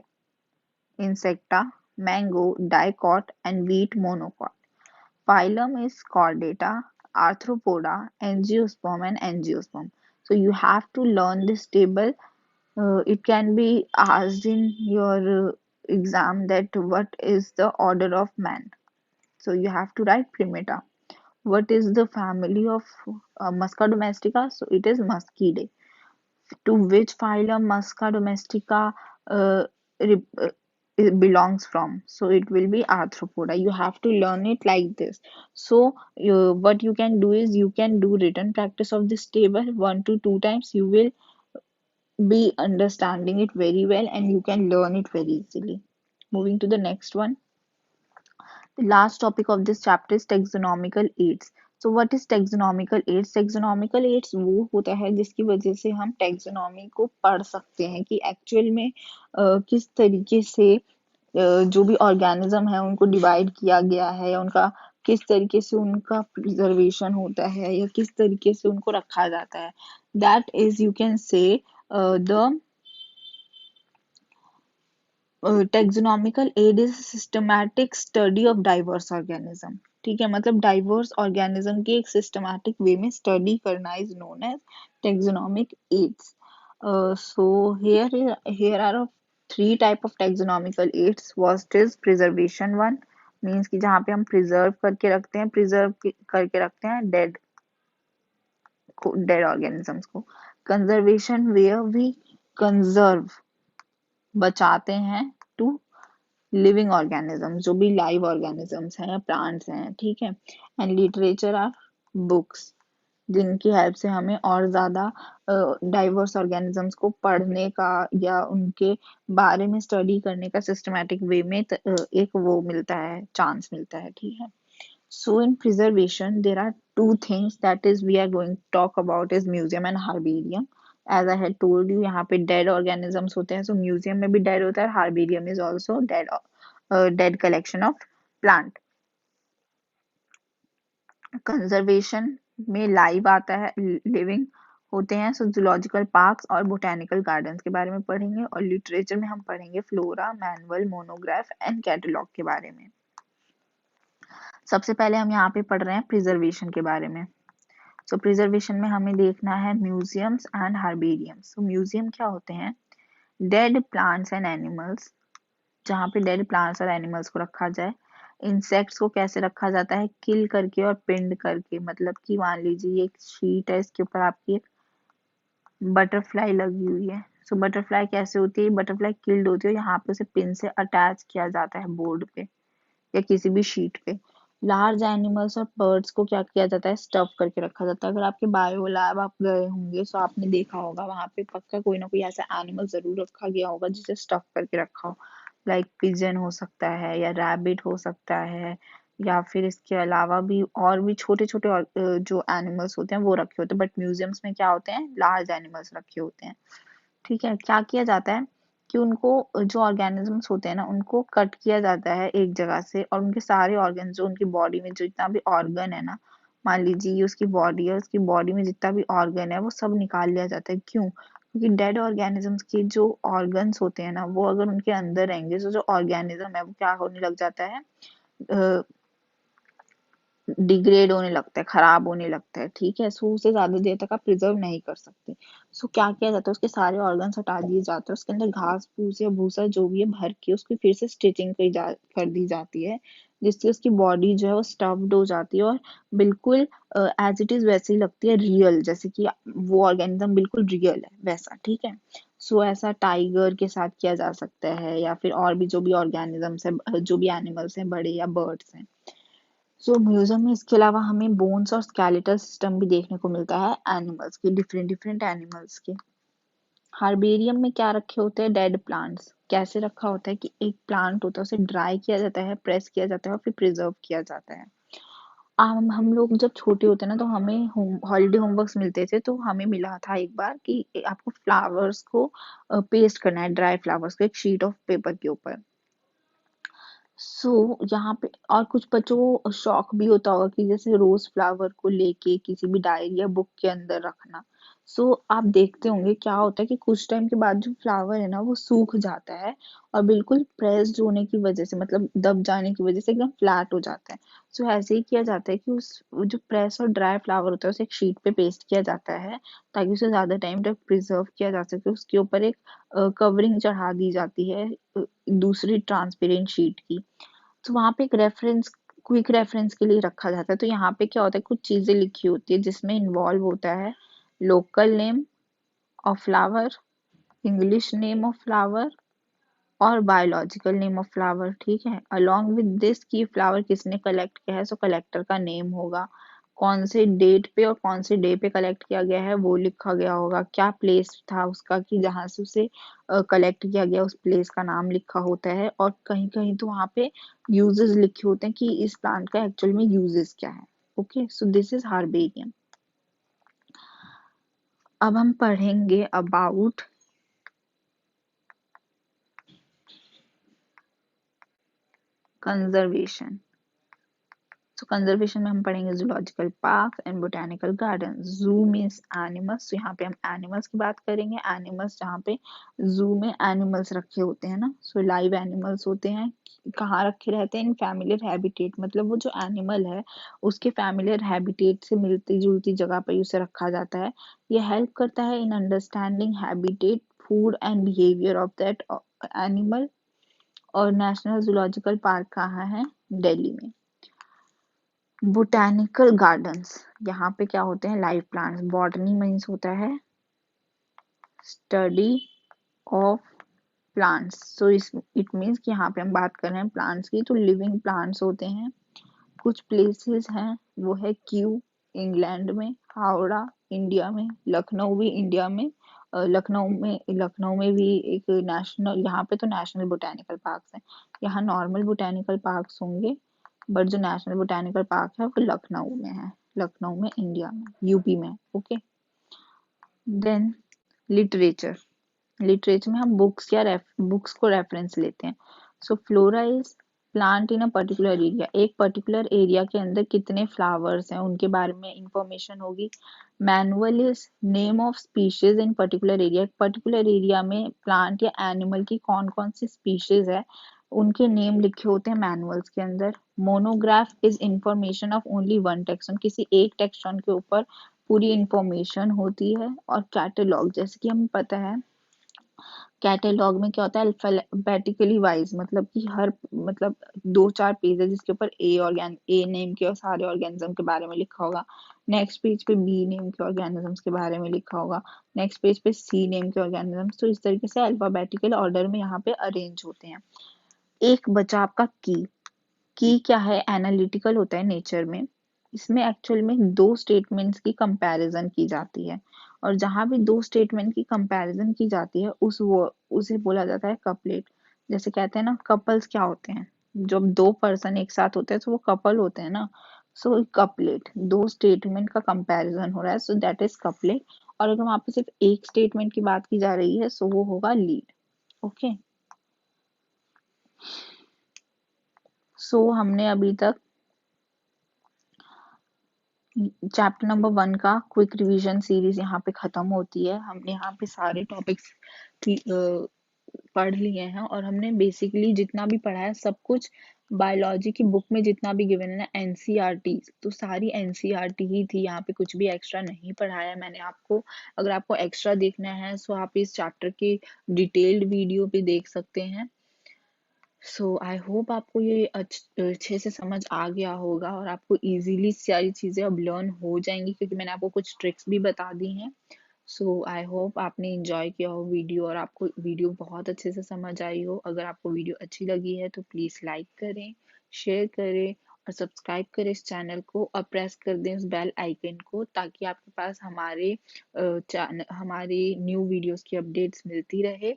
Insecta, mango Dicot, and wheat Monocot. Phylum is Chordata, Arthropoda, Angiosperm, and Angiosperm. So you have to learn this table. It can be asked in your exam that what is the order of man. So you have to write Primata. What is the family of Musca domestica? So it is Muscidae. To which phylum Musca domestica uh, it belongs from? So it will be Arthropoda. You have to learn it like this. So what you can do is you can do written practice of this table 1 to 2 times. You will be understanding it very well and you can learn it very easily. Moving to the next one. The last topic of this chapter is taxonomical aids. So what is taxonomical aids? Taxonomical aids वो होता है जिसकी वजह से हम taxonomy को पढ़ सकते हैं कि एक्चुअल में किस तरीके से जो भी ऑर्गेनिज्म है उनको डिवाइड किया गया है या उनका किस तरीके से उनका प्रिजर्वेशन होता है या किस तरीके से उनको रखा जाता है. That is you can say the taxonomical aid is systematic study of diverse organism. ठीक है, मतलब डाइवर्स ऑर्गेनिज्म की एक सिस्टमैटिक वे में स्टडी करना is known as taxonomic aids. So here are of three type of taxonomical aids. First is preservation one, means कि जहाँ पे हम प्रिजर्व करके रखते हैं, करके रखते हैं डेड ऑर्गेनिजम्स को. कंजर्वेशन वेयर वी कंजर्व, बचाते हैं, टू लिविंग ऑर्गेनिजम्स, जो भी लाइव ऑर्गेनिजम्स हैं या प्लांट्स हैं. ठीक है. एंड लिटरेचर आर बुक्स, जिनकी हेल्प से हमें और ज्यादा डाइवर्स ऑर्गेनिजम्स को पढ़ने का या उनके बारे में स्टडी करने का सिस्टमैटिक वे में एक वो मिलता है, चांस मिलता है. ठीक है. So in preservation, there are two things that is we are going to talk about is museum and herbarium. As I had told you, यहाँ पे dead organisms होते हैं, so museum में भी dead होता है, herbarium is also dead collection of plant. Conservation में live आता है, living होते हैं, so zoological parks और botanical gardens के बारे में पढ़ेंगे, और literature में हम पढ़ेंगे flora, manual, monograph and catalog के बारे में. सबसे पहले हम यहाँ पे पढ़ रहे हैं प्रिजर्वेशन के बारे में. सो प्रिजर्वेशन में हमें देखना है म्यूजियम्स एंड हार्बेरियम्स. सो म्यूजियम क्या होते हैं? डेड प्लांट्स एंड एनिमल्स, जहाँ पे डेड प्लांट्स और एनिमल्स को रखा जाए। इंसेक्ट्स को कैसे रखा जाता है? किल करके और पिंड करके। मतलब कि मान लीजिए ये एक शीट है, इसके ऊपर आपकी एक बटरफ्लाई लगी हुई है। सो बटरफ्लाई कैसे होती है? बटरफ्लाई किल्ड होती है, यहाँ पे उसे पिन से अटैच किया जाता है बोर्ड पे या किसी भी शीट पे। लार्ज एनिमल्स और बर्ड्स को क्या किया जाता है? स्टफ करके रखा जाता है। अगर आपके बायो लैब आप गए होंगे तो आपने देखा होगा वहां पे पक्का कोई ना कोई ऐसा एनिमल जरूर रखा गया होगा जिसे स्टफ करके रखा हो। लाइक पिजन हो सकता है या रैबिट हो सकता है, या फिर इसके अलावा भी और भी छोटे छोटे जो एनिमल्स होते हैं वो रखे होते हैं। बट म्यूजियम्स में क्या होते हैं? लार्ज एनिमल्स रखे होते हैं। ठीक है, क्या किया जाता है कि उनको जो ऑर्गेनिजम्स होते हैं ना उनको कट किया जाता है एक जगह से, और उनके सारे ऑर्गन जो उनकी बॉडी में जितना भी ऑर्गन है ना, मान लीजिए ये उसकी बॉडी है, उसकी बॉडी में जितना भी ऑर्गन है वो सब निकाल लिया जाता है। क्यों? क्योंकि डेड ऑर्गेनिजम्स के जो ऑर्गन्स होते हैं ना वो अगर उनके अंदर रहेंगे तो जो ऑर्गेनिज्म है वो क्या होने लग जाता है? डिग्रेड होने लगता है, खराब होने लगता है। ठीक है, सो उसे ज्यादा देर तक आप प्रिजर्व नहीं कर सकते। सो क्या किया जाता है? उसके सारे ऑर्गन्स हटा दिए जाते हैं, उसके अंदर घास फूस या भूसा जो भी है भर के उसकी फिर से स्टिचिंग कर दी जाती है, जिससे उसकी बॉडी जो है वो स्टफ्ड हो जाती है और बिल्कुल एज इट इज वैसे ही लगती है, रियल, जैसे कि वो ऑर्गेनिज्म बिल्कुल रियल है वैसा। ठीक है, सो ऐसा टाइगर के साथ किया जा सकता है, या फिर और भी जो भी ऑर्गेनिजम्स है, जो भी एनिमल्स हैं, बड़े या बर्ड्स हैं। सो म्यूजियम में इसके अलावा हमें बोन्स और स्केलेटल सिस्टम भी देखने को मिलता है एनिमल्स के, डिफरेंट डिफरेंट एनिमल्स के। हार्बेरियम में क्या रखे होते हैं? Dead plants. कैसे रखा होता है कि एक प्लांट होता है उसे ड्राई किया जाता है, प्रेस किया जाता है और फिर प्रिजर्व किया जाता है। हम लोग जब छोटे होते हैं ना तो हमें हॉलीडे होमवर्क्स मिलते थे, तो हमें मिला था एक बार कि आपको फ्लावर्स को पेस्ट करना है, ड्राई फ्लावर्स को एक शीट ऑफ पेपर के ऊपर। यहाँ पे और कुछ बच्चों को शौक भी होता होगा कि जैसे रोज फ्लावर को लेके किसी भी डायरी या बुक के अंदर रखना। आप देखते होंगे क्या होता है कि कुछ टाइम के बाद जो फ्लावर है ना वो सूख जाता है और बिल्कुल प्रेस्ड होने की वजह से, मतलब दब जाने की वजह से एकदम फ्लैट हो जाता है। ऐसे ही किया जाता है कि उस वो जो प्रेस और ड्राई फ्लावर होता है उसे एक शीट पे पेस्ट किया जाता है ताकि उसे ज्यादा टाइम तक प्रिजर्व किया जा सके। उसके ऊपर एक कवरिंग चढ़ा दी जाती है दूसरी ट्रांसपेरेंट शीट की। तो वहां पे एक रेफरेंस, क्विक रेफरेंस के लिए रखा जाता है। तो यहाँ पे क्या होता है, कुछ चीजें लिखी होती है जिसमें इन्वॉल्व होता है local name of flower, English name of flower और बायोलॉजिकल नेम ऑफ फ्लावर। ठीक है, अलोंग विद दिस कि फ्लावर किसने कलेक्ट किया है, सो कलेक्टर का नेम होगा, कौन से डेट पे और कौन से डे पे कलेक्ट किया गया है वो लिखा गया होगा, क्या प्लेस था उसका कि जहाँ से उसे कलेक्ट किया गया उस प्लेस का नाम लिखा होता है, और कहीं कहीं तो वहाँ पे यूजेस लिखे होते हैं कि इस प्लांट का एक्चुअल में यूजेस क्या है। Okay, so this is herbarium. अब हम पढ़ेंगे अबाउट कंजर्वेशन। कंजर्वेशन में हम पढ़ेंगे zoological park and botanical garden. जू मीन्स एनिमल्स, तो यहाँ पे हम एनिमल्स की बात करेंगे। एनिमल्स जहाँ पे जू में एनिमल्स रखे होते हैं ना, लाइव एनिमल्स होते हैं, कहाँ रखे रहते हैं? इन फैमिलियर हैबिटेट, मतलब वो जो एनिमल है उसके फैमिलियर हैबिटेट से मिलती जुलती जगह पर उसे रखा जाता है। ये हेल्प करता है in understanding habitat, food and behaviour of that animal. और नेशनल जूलॉजिकल पार्क कहाँ है? दिल्ली में। बोटेनिकल गार्डन्स, यहाँ पे क्या होते हैं? Live plants. बॉटनी मीन्स होता है study of plants, it means कि यहाँ पे हम बात कर रहे हैं प्लांट्स की, तो लिविंग प्लांट्स होते हैं। कुछ प्लेसेस हैं, वो है क्यू इंग्लैंड में, हावड़ा इंडिया में, लखनऊ भी इंडिया में। लखनऊ में भी एक नेशनल, यहाँ पे तो नेशनल बोटेनिकल पार्क है, यहाँ नॉर्मल बोटेनिकल पार्क्स होंगे, बट जो नेशनल बोटेनिकल पार्क है वो लखनऊ में है, लखनऊ में इंडिया में, यूपी में। Okay, then literature. लिटरेचर में हम बुक्स या बुक्स को रेफरेंस लेते हैं। Flora is plant in a particular area, एक पर्टिकुलर एरिया के अंदर कितने फ्लावर्स हैं उनके बारे में इंफॉर्मेशन होगी। Manual is name of species in particular area, एक पर्टिकुलर एरिया में प्लांट या एनिमल की कौन कौन सी स्पीशीज है उनके नेम लिखे होते हैं मैनुअल्स के अंदर। Monograph is information of only one tax on, किसी एक टेक्सॉन के ऊपर पूरी इंफॉर्मेशन होती है। और कैटलॉग, जैसे कि हमें पता है कैटेलॉग में क्या होता है, अल्फाबेटिकली वाइज, मतलब कि हर, मतलब 2-4 पेज है जिसके ऊपर ए नेम के और सारे ऑर्गेनिज्म के बारे में लिखा होगा, नेक्स्ट पेज पे बी नेम के ऑर्गेनिजम्स के बारे में लिखा होगा, नेक्स्ट पेज पे सी नेम के ऑर्गेनिजम्स। तो इस तरीके से अल्फाबेटिकल ऑर्डर में यहाँ पे अरेंज होते हैं। एक बचा आपका की क्या है, एनालिटिकल होता है नेचर में। इसमें एक्चुअल में दो स्टेटमेंट्स की कंपैरिजन की जाती है, और जहां भी दो स्टेटमेंट की कंपैरिजन की जाती है उसे बोला जाता है कपलेट। जैसे कहते हैं ना, कपल्स क्या होते हैं, जब दो पर्सन एक साथ होते हैं तो वो कपल होते हैं ना। सो कपलेट, दो स्टेटमेंट का कंपैरिजन हो रहा है, सो दैट इज कपलेट। और अगर वहां पे सिर्फ एक स्टेटमेंट की बात की जा रही है, सो वो होगा लीड। ओके, सो हमने अभी तक चैप्टर नंबर 1 का क्विक रिवीजन सीरीज यहाँ पे खत्म होती है। हमने यहाँ पे सारे टॉपिक्स पढ़ लिए हैं, और हमने बेसिकली जितना भी पढ़ा है सब कुछ बायोलॉजी की बुक में जितना भी गिवन है ना, एनसीईआरटी, तो सारी एनसीईआरटी ही थी। यहाँ पे कुछ भी एक्स्ट्रा नहीं पढ़ाया मैंने आपको। अगर आपको एक्स्ट्रा देखना है सो आप इस चैप्टर की डिटेल्ड वीडियो भी देख सकते हैं। सो आई होप आपको ये अच्छे से समझ आ गया होगा, और आपको इजीली सारी चीज़ें अब लर्न हो जाएंगी, क्योंकि मैंने आपको कुछ ट्रिक्स भी बता दी हैं। सो आई होप आपने इंजॉय किया हो वीडियो, और आपको वीडियो बहुत अच्छे से समझ आई हो। अगर आपको वीडियो अच्छी लगी है तो प्लीज़ लाइक करें, शेयर करें, और सब्सक्राइब करें इस चैनल को, और प्रेस कर दें उस बेल आइकन को, ताकि आपके पास हमारे न्यू वीडियोस की अपडेट्स मिलती रहे।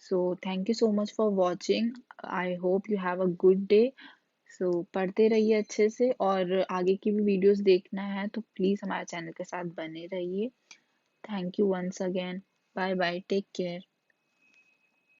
So thank you so much for watching. I hope you have a good day. So पढ़ते रहिए अच्छे से, और आगे की भी वीडियोस देखना है तो प्लीज़ हमारे चैनल के साथ बने रहिए। Thank you once again. Bye bye, take care.